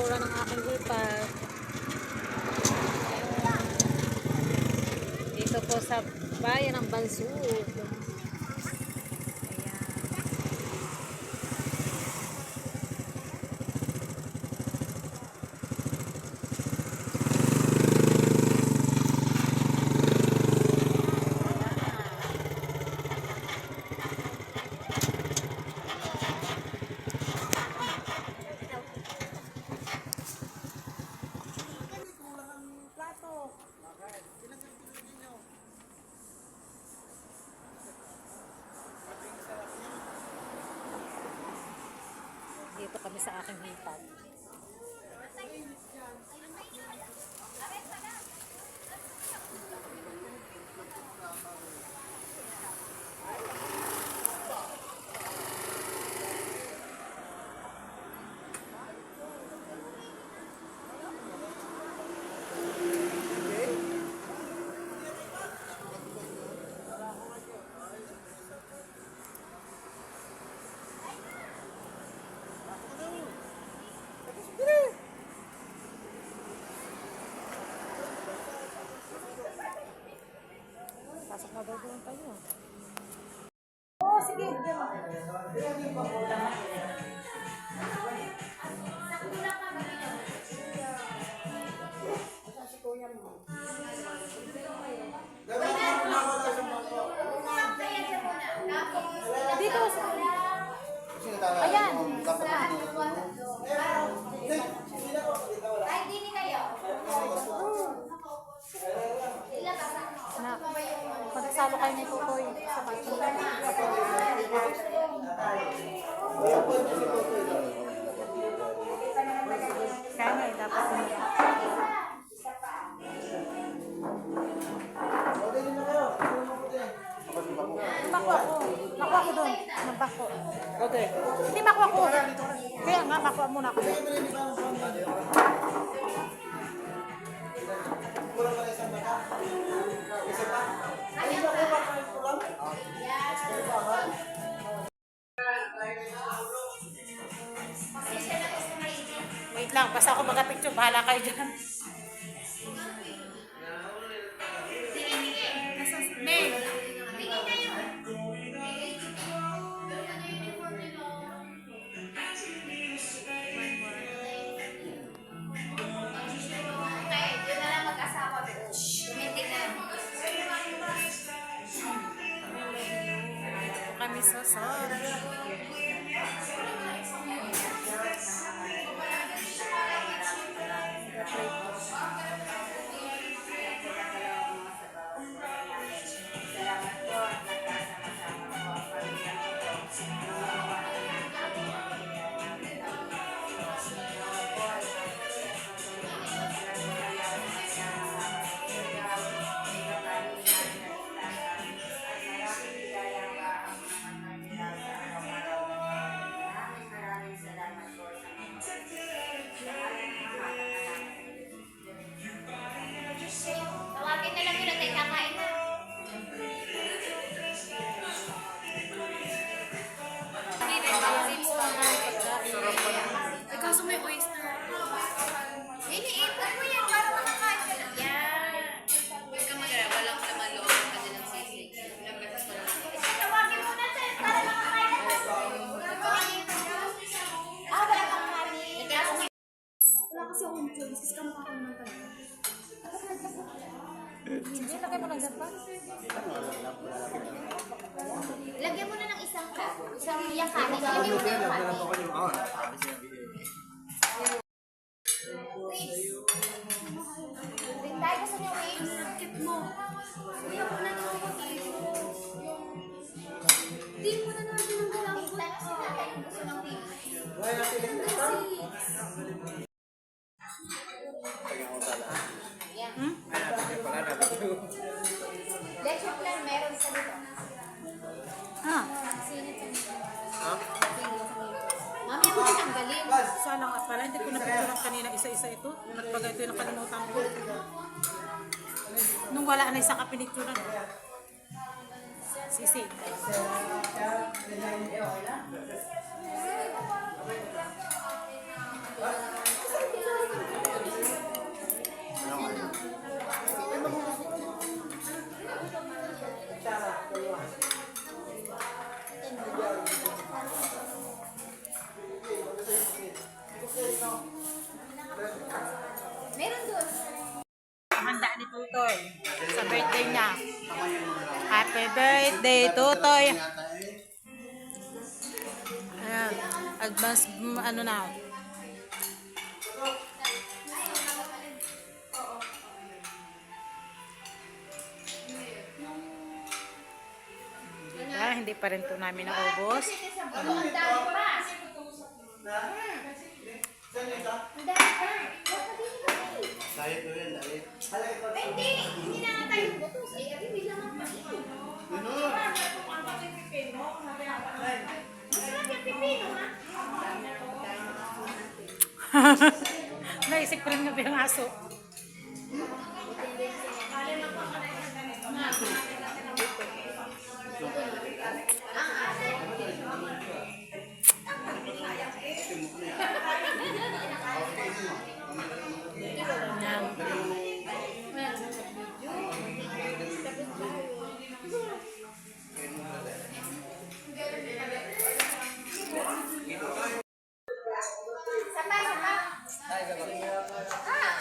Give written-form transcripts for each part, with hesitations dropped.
basura ng aking lipat. Dito po sa bayan ng Bansug. Dito kami sa aking lipat. Pasok na daw doon tayo. Oo, sige. Dito. Ayan. Ay, dini kayo. Na, magsalo kayo ni Tutoy sa pagkakas. Kaya nga, dapat makuha ko. Makuha ko doon. Magbako. Okay. Hindi makuha ko. Kaya nga, makuha muna ako. Wait lang, basta ako mag-picture. Bahala kayo dyan. May. Okay, yun na lang mag-asawa. Tumitig na. Kami sorry. Tawagin na lang yun at ay kakain na. Ikaw sa may oyster. Iniit mo yan para makakain ka na. Yan. Huwag ka mag-alala. Walang naman loob ka din ng sisig. Tawagin mo na sir para makakain ka na. Wala kang kanin. Wala kasi akong choices ka makakaman talaga. Sige, lagay mo lang dyan pa. Lagyan mo na ng isang yung kanin. Lagyan mo na yung kanin. Tayo gusto niyo wings? Nakit mo. Hindi ako na Hindi mo na natin ang galawin. Gusto ng wings. Yan. Leche plan meron sa dito. Ah, Sinit sa dito. Mami, ako tinanggalin. sana nga pala. Hindi ko napicturean kanina isa-isa ito. Nagpagay ito yung nakalimutan ko. Nung wala na isang kapinicturan. Sisi. handa ni Tutoy sa birthday niya. Happy birthday, Tutoy! Ayan, advance, ano na. Hindi pa rin po namin naubos. Hindi na nga tayo butos. Eh, abi, bilang ang pagkain. Masarap yung pipino, ha? Naisip ko rin nga bilang aso.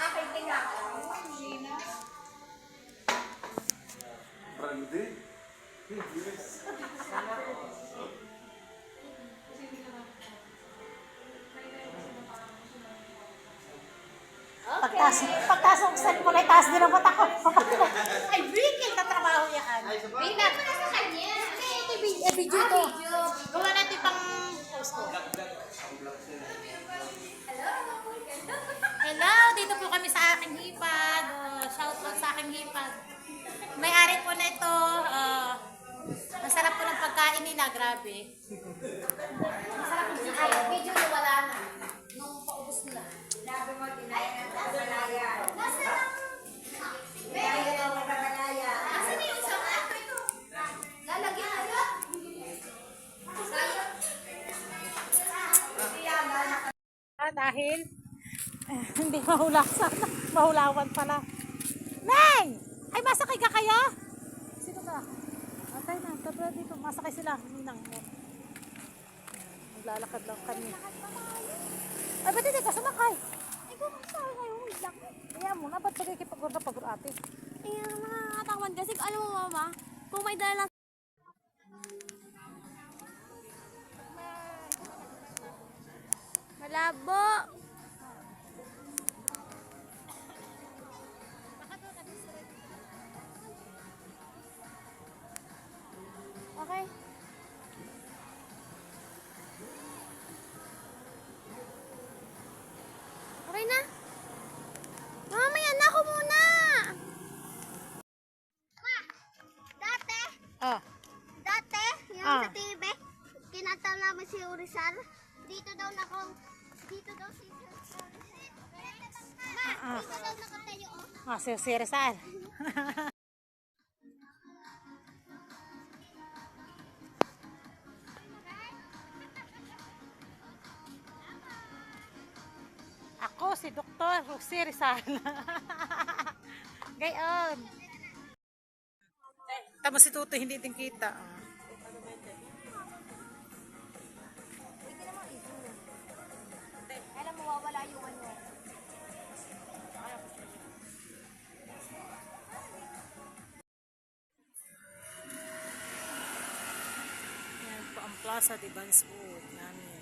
Aking tingnan. Pagtaas ng set mo, itaas din ang mata ko. Ay, Vicky, katrabaho yan. Bigla ko na sa kanya. Video to. Gawa natin pang post ko. Hello, dito po kami sa aking hipag. Shout out sa aking hipag. May-ari po na ito. Masarap po ng pagkain nila, grabe. Masarap yung sa kayo. Video na wala na. Nung paubos na. Grabe mo, dinaya na sa malaya. Nasa lang. Meron na lang malaya. Nasa na yung isang ato ito? Lalagyan na lang. Dahil hindi mahulawan pala. Neng! Ay, masakay ka kayo? Sino ka? Atay na, tabla dito. Masakay sila. Ninang mo. Maglalakad lang kami. Ay, ba't hindi ka sumakay? Ay, kung saan kayo, wait lang. Kaya mo na, ba't pagkikipagod na pagod ate? Ay, nakakatawan kasi, alam mo mama, kung may dala malabo. Okay. Okay na? Mamaya na ako muna. Dati, Oh. yung Ah. sa TV, kinanta namin si Urizar. Dito daw si Urizar. Ma, dito daw nakatayo, oh. Ah, si Rizal. Ako si Dr. Rosie Rizal. Gayon. Tama si Tuto, hindi din kita. Alam mo, wawala yung ano. Yan po ang Plaza de Banswood namin.